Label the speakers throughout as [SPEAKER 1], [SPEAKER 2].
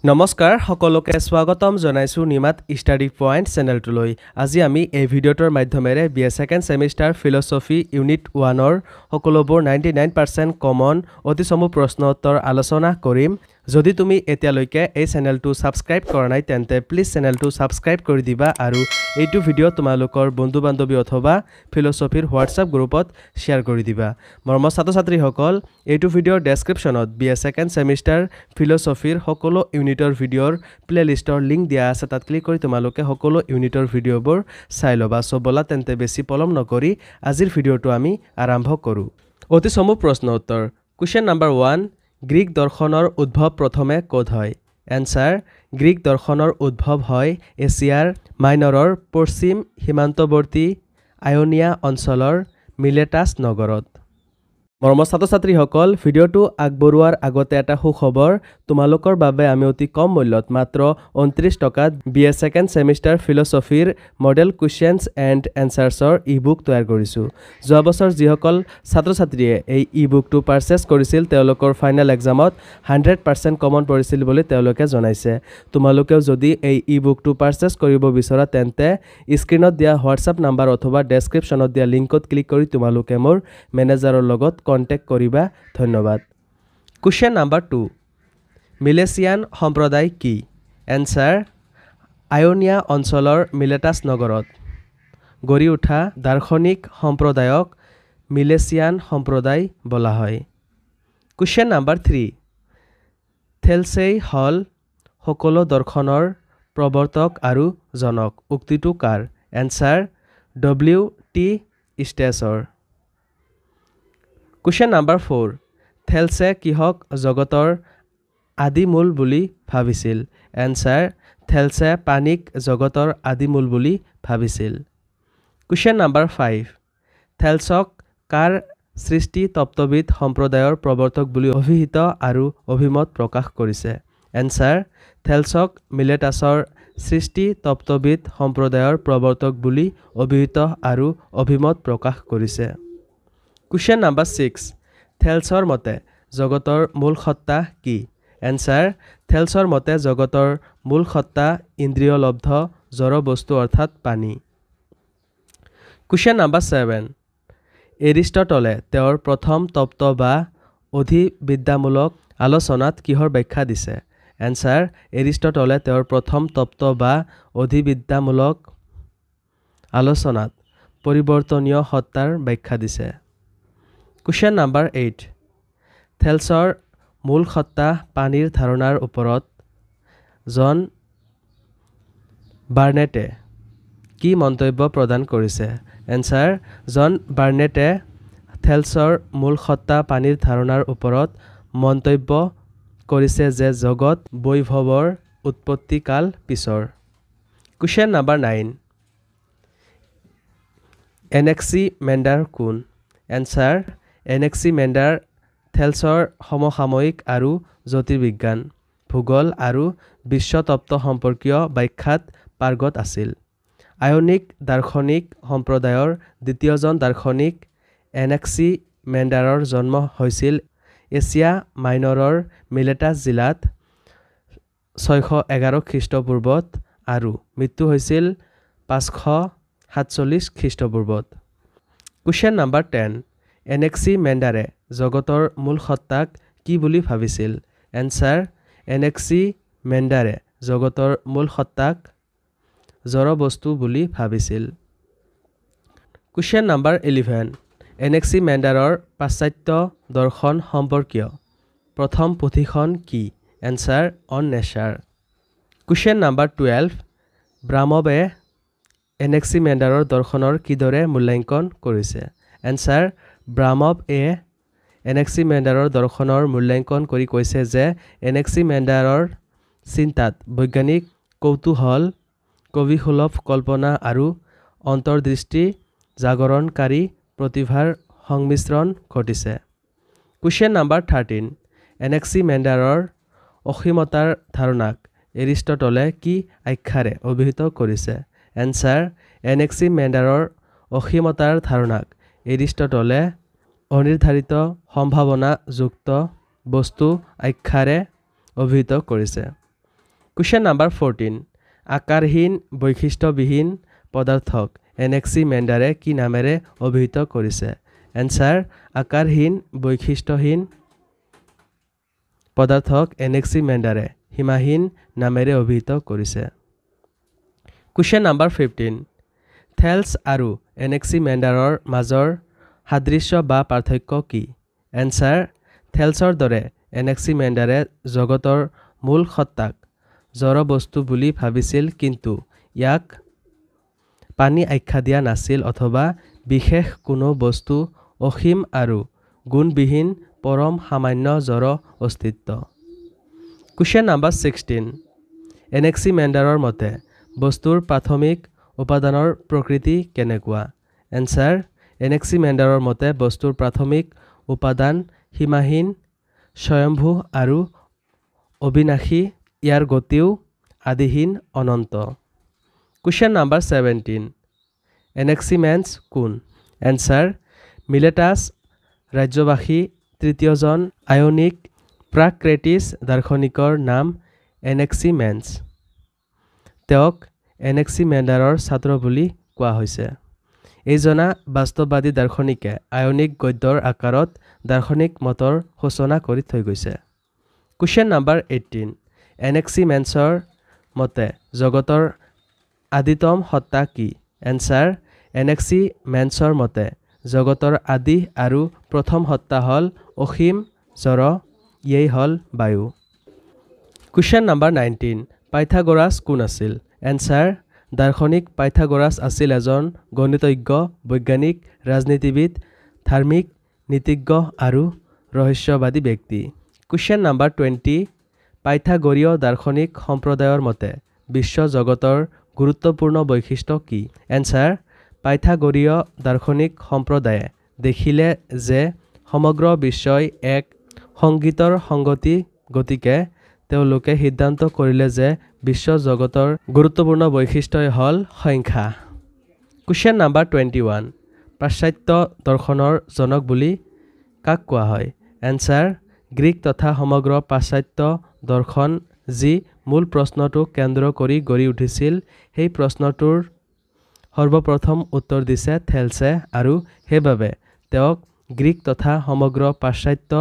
[SPEAKER 1] নমস্কাৰ সকলোকে স্বাগতম জনাইছো নিমাত ষ্টাডি পইণ্ট চেনেলটোলৈ আজি আমি এই ভিডিঅ'টোৰ মাধ্যমেৰে BA second semester philosophy unit 1ৰ সকলোবোৰ 99% কমন অতি চমু প্ৰশ্ন উত্তৰ আলোচনা কৰিম যদি তুমি এতিয়ালৈকে এই চেনেলটো সাবস্ক্ৰাইব কৰা নাই তেন্তে প্লিজ চেনেলটো সাবস্ক্ৰাইব কৰি দিবা আৰু এইটো ভিডিঅ' তোমালোকৰ বন্ধু বান্ধৱী অথবা ফিলচফিৰ হোৱাটছআপ গ্ৰুপত শ্বেয়াৰ কৰি দিবা মৰমৰ ছাত্ৰ-ছাত্ৰীসকল এইটো ভিডিঅ'ৰ ডেসক্ৰিপচনত BA সেকেন্ড সেমিষ্টাৰ ফিলচফিৰ সকলো ইউনিটৰ ভিডিঅ'ৰ প্লেলিষ্টৰ লিংক দিয়া আছে তাত ক্লিক কৰি তোমালোকে সকলো ইউনিটৰ ভিডিঅ'বোৰ চাই ল'বা সো বলা তেন্তে বেছি পলম নকৰি আজিৰ ভিডিঅ'টো আমি আৰম্ভ কৰো অতি চমু প্ৰশ্ন উত্তৰ কোৱেশ্চন নম্বৰ 1 গ্ৰীক দৰ্শনৰ উদ্ভৱ প্ৰথমে ক'ত হয় এনসাৰ গ্ৰীক দৰ্শনৰ উদ্ভৱ হয় এছিয়াৰ মাইনৰৰ পশ্চিম সীমান্তৱৰ্তী আয়োনিয়া অঞ্চলৰ মিলেটাছ নগৰত মৰমৰ ছাত্ৰ-ছাত্ৰীসকল ভিডিঅ'টো আগবঢ়োৱাৰ আগতে এটা সুখবৰ তোমালোকৰ বাবে আমি অতি কম মূল্যত মাত্ৰ 29 টকাত BA সেকেন্ড সেমিষ্টাৰ ফিলচফিৰ মডেল কুৱেশ্চনছ এণ্ড এনসাৰ্ছৰ ই-বুক তৈয়াৰ কৰিছো যোৱা বছৰ যিসকল ছাত্ৰ-ছাত্ৰীয়ে এই ই-বুকটো পাৰচেজ কৰিছিল তেওঁলোকৰ ফাইনেল এক্সামত 100% কমন পৰিছিল বুলি তেওঁলোকে জনাইছে তোমালোকেও যদি এই ই-বুকটো পাৰচেজ কৰিব বিচৰা তেন্তে স্ক্ৰীনত দিয়া হোৱাটছআপ নম্বৰ অথবা ডেসক্ৰিপচনত দিয়া লিংকত ক্লিক কৰি তোমালোকে মোৰ মেনেজাৰৰ লগত কন্টেক্ট কৰিবা ধন্যবাদ কোৱেশ্চন নম্বৰ 2 মিলেছিয়ান সম্প্ৰদায় কি এনসাৰ আয়োনিয়া অঞ্চলৰ মিলেটাছ নগৰত গঢ়ি উঠা দাৰ্শনিক সম্প্ৰদায়ক মিলেছিয়ান সম্প্ৰদায় বলা হয় কোৱেশ্চন নম্বৰ 3 থেলছেই হল সকলো দৰ্শনৰ প্ৰৱৰ্তক আৰু জনক উক্তিটো কাৰ এনসাৰ WT ষ্টেছৰ কোৱেশ্চন নম্বৰ 4 থেলছে কিহক জগতৰ আদিমূল বুলি ভাবিছিল এনসাৰ থেলছে পানীক জগতৰ আদিমূল বুলি ভাবিছিল কোৱেশ্চন নম্বৰ 5 থেলছক কাৰ সৃষ্টি তত্ত্ববিদ সম্প্ৰদায়ৰ প্ৰৱৰ্তক বুলি অভিহিত আৰু অভিমত প্ৰকাশ কৰিছে এনসাৰ থেলছক মিলেটাছৰ সৃষ্টি তত্ত্ববিদ সম্প্ৰদায়ৰ প্ৰৱৰ্তক বুলি অভিহিত আৰু অভিমত প্ৰকাশ কৰিছে কোৱেশ্চন নম্বৰ 6 থেলছৰ মতে জগতৰ মূল সত্তা কি এনসাৰ থেলছৰ মতে জগতৰ মূল সত্তা ইন্দ্ৰিয়লব্ধ জড় বস্তু অৰ্থাৎ পানী কোৱেশ্চন নম্বৰ 7 এৰিষ্টটলে তেওঁৰ প্ৰথম তত্ত্ব বা অধিবিদ্যামূলক আলোচনাত কিহৰ ব্যাখ্যা দিছে এনসাৰ এৰিষ্টটলে তেওঁৰ প্ৰথম তত্ত্ব বা অধিবিদ্যামূলক আলোচনাত পৰিৱৰ্তনীয় সত্তাৰ ব্যাখ্যা দিছে কোৱেশ্চন নম্বৰ 8 থেলছৰ মূল সত্তা পানীৰ ধাৰণাৰ ওপৰত জন বাৰ্নেটে কি মন্তব্য প্ৰদান কৰিছে এনসাৰ জন বাৰ্নেটে থেলছৰ মূল সত্তা পানীৰ ধাৰণাৰ ওপৰত মন্তব্য কৰিছে যে জগত বৈভৱৰ উৎপত্তি কাল পিছৰ কোৱেশ্চন নম্বৰ 9 এনেক্সিমেণ্ডাৰ কোন এনসাৰ এনেক্সিমেণ্ডাৰ থেলছৰ সমসাময়িক আৰু জ্যোতিৰ্বিজ্ঞান ভূগোল আৰু বিশ্বতত্ত্ব সম্পৰ্কীয় ব্যাখ্যাত পাৰ্গত আছিল আয়োনিক দাৰ্শনিক সম্প্ৰদায়ৰ দ্বিতীয়জন দাৰ্শনিক এনেক্সিমেণ্ডাৰৰ জন্ম হৈছিল এছিয়া মাইনৰৰ মিলেটাছ জিলাত 611 খ্ৰীষ্টপূৰ্বত আৰু মৃত্যু হৈছিল 547 খ্ৰীষ্টপূৰ্বত কোৱেশ্চন নম্বৰ 10 এনেক্সিমেণ্ডাৰে জগতৰ মূল সত্তাক কি বুলি ভাবিছিল এনসাৰ এনেক্সিমেণ্ডাৰে জগতৰ মূল সত্তাক জড় বস্তু বুলি ভাবিছিল কোৱেশ্চন নম্বৰ 11 এনেক্সিমেণ্ডাৰৰ পাশ্চাত্য দৰ্শন সম্পৰ্কীয় প্ৰথম পুথিখন কি answer on nature question number 12 ব্ৰামবে এনেক্সিমেণ্ডাৰৰ দৰ্শনৰ কিদৰে মূল্যাংকন কৰিছে এনসাৰ ব্ৰামব এনেক্সিমেণ্ডাৰৰ দৰ্শনৰ মূল্যাংকন কৰি কৈছে যে এনেক্সিমেণ্ডাৰৰ চিন্তাত বৈজ্ঞানিক কৌতূহল কবিসুলভ কল্পনা আৰু অন্তৰ্দৃষ্টি জাগৰণকাৰী প্ৰতিভাৰ সংমিশ্ৰণ ঘটিছে কোৱেশ্চন নম্বৰ 13 এনেক্সিমেণ্ডাৰৰ অসীমতাৰ ধাৰণাক এৰিষ্টটলে কি আখ্যাৰে অভিহিত কৰিছে এনসাৰ এনেক্সিমেণ্ডাৰৰ অসীমতাৰ ধাৰণাক এৰিষ্টটলে অনিৰ্ধাৰিত সম্ভাৱনা যুক্ত বস্তু আখ্যাৰে অভিহিত কৰিছে Question number 14. আকাৰহীন বৈশিষ্ট্যবিহীন পদাৰ্থক এনেক্সিমেণ্ডাৰে কি নামেৰে অভিহিত কৰিছে? এনসাৰ আকাৰহীন বৈশিষ্ট্যহীন পদাৰ্থক এনেক্সিমেণ্ডাৰে সীমাহীন নামেৰে অভিহিত কৰিছে। Question number 15. থেলছ আৰু এনেক্সিমেণ্ডাৰৰ মাজৰ সাদৃশ্য বা পাৰ্থক্য কি? এনসাৰ থেলছৰ দৰে এনেক্সিমেণ্ডাৰে জগতৰ মূল সত্তাক জড় বস্তু বুলি ভাবিছিল কিন্তু ইয়াক পানী আখ্যা দিয়া নাছিল অথবা বিশেষ কোনো বস্তু অসীম আৰু গুণবিহীন পৰম সামান্য জড় অস্তিত্ব। Question number 16. এনেক্সিমেণ্ডাৰৰ মতে বস্তুৰ প্ৰাথমিক উপাদানৰ প্ৰকৃতি কেনেকুৱা? এনসাৰ এনেক্সিমেণ্ডাৰৰ মতে বস্তুৰ প্ৰাথমিক উপাদান সীমাহীন স্বয়ম্ভূ আৰু অবিনাশী ইয়াৰ গতিও আদিহীন অনন্ত। Question number 17. এনেক্সিমেন্স কোন? এনসাৰ মিলেটাছ ৰাজ্যবাসী তৃতীয়জন আয়নিক প্ৰাকৃতিছ দাৰ্শনিকৰ নাম এনেক্সিমেন্স। তেওঁক এনেক্সিমেণ্ডাৰৰ ছাত্ৰ বুলি কোৱা হৈছে। এইজনা বাস্তৱবাদী দাৰ্শনিকে আয়নিক গদ্যৰ আকাৰত দাৰ্শনিক মতৰ সূচনা কৰি থৈ গৈছে। Question number 18. এনেক্সিমেন্সৰ মতে জগতৰ আদিতম সত্তা কি? এনসাৰ এনেক্সিমেন্সৰ মতে জগতৰ আদি আৰু প্ৰথম সত্তা হ'ল অসীম জড়, ইয়েই হ'ল বায়ু। Question number 19. পাইথাগোৰাছ কোন আছিল? এনসাৰ দাৰ্শনিক পাইথাগোৰাছ আছিল এজন গণিতজ্ঞ, বৈজ্ঞানিক, ৰাজনীতিবিদ, ধাৰ্মিক, নীতিজ্ঞ আৰু ৰহস্যবাদী ব্যক্তি। Question number 20. পাইথাগোৰীয় দাৰ্শনিক সম্প্ৰদায়ৰ মতে বিশ্ব জগতৰ গুৰুত্বপূৰ্ণ বৈশিষ্ট্য কি? এনসাৰ পাইথাগোৰীয় দাৰ্শনিক সম্প্ৰদায়ে দেখিলে যে সমগ্ৰ বিশ্বই এক সংগীতৰ সংগতি, গতিকে তেওঁলোকে সিদ্ধান্ত কৰিলে যে বিশ্ব জগতৰ গুৰুত্বপূৰ্ণ বৈশিষ্ট্যই হ'ল সংখ্যা। Question number 21. পাশ্চাত্য দৰ্শনৰ জনক বুলি কাক কোৱা হয়? এনসাৰ গ্ৰীক তথা সমগ্ৰ পাশ্চাত্য দৰ্শন যি মূল প্ৰশ্নটোক কেন্দ্ৰ কৰি গঢ়ি উঠিছিল সেই প্ৰশ্নটোৰ সৰ্বপ্ৰথম উত্তৰ দিছে থেলছে আৰু সেইবাবে তেওঁক গ্ৰীক তথা সমগ্ৰ পাশ্চাত্য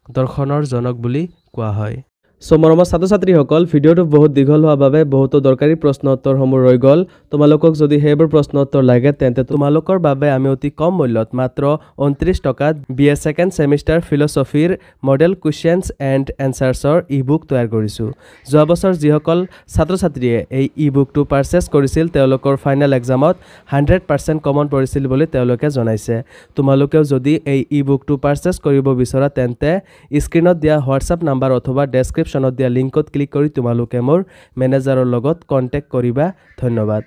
[SPEAKER 1] দৰ্শনৰ জনক বুলি কোৱা হয়। মৰমৰ ছাত্ৰ ছাত্ৰীসকল, ভিডিঅ'টো বহুত দীঘল হোৱাৰ বাবে বহুতো দৰকাৰী প্ৰশ্ন উত্তৰসমূহ ৰৈ গ'ল। তোমালোকক যদি সেইবোৰ প্ৰশ্ন উত্তৰ লাগে তেন্তে তোমালোকৰ বাবে আমি অতি কম মূল্যত মাত্ৰ 29 টকাত BA ছেকেণ্ড ছেমিষ্টাৰ ফিল'ছফিৰ মডেল কুৱেশ্যনছ এণ্ড এনচাৰ্ছৰ ই-বুক তৈয়াৰ কৰিছোঁ। যোৱা বছৰ যিসকল ছাত্ৰ ছাত্ৰীয়ে এই ই-বুকটো পাৰচেছ কৰিছিল তেওঁলোকৰ ফাইনেল এক্সামত 100% কমন পৰিছিল বুলি তেওঁলোকে জনাইছে। তোমালোকেও যদি এই ই-বুকটো পাৰচেছ কৰিব বিচৰা তেন্তে স্ক্ৰীণত দিয়া হোৱাটছআপ নাম্বাৰ অথবা ডেছক্ৰিপশ্যনত দিয়া লিংকত ক্লিক কৰি তোমালোকে মোৰ মেনেজাৰৰ লগত কণ্টেক্ট কৰিবা। ধন্যবাদ।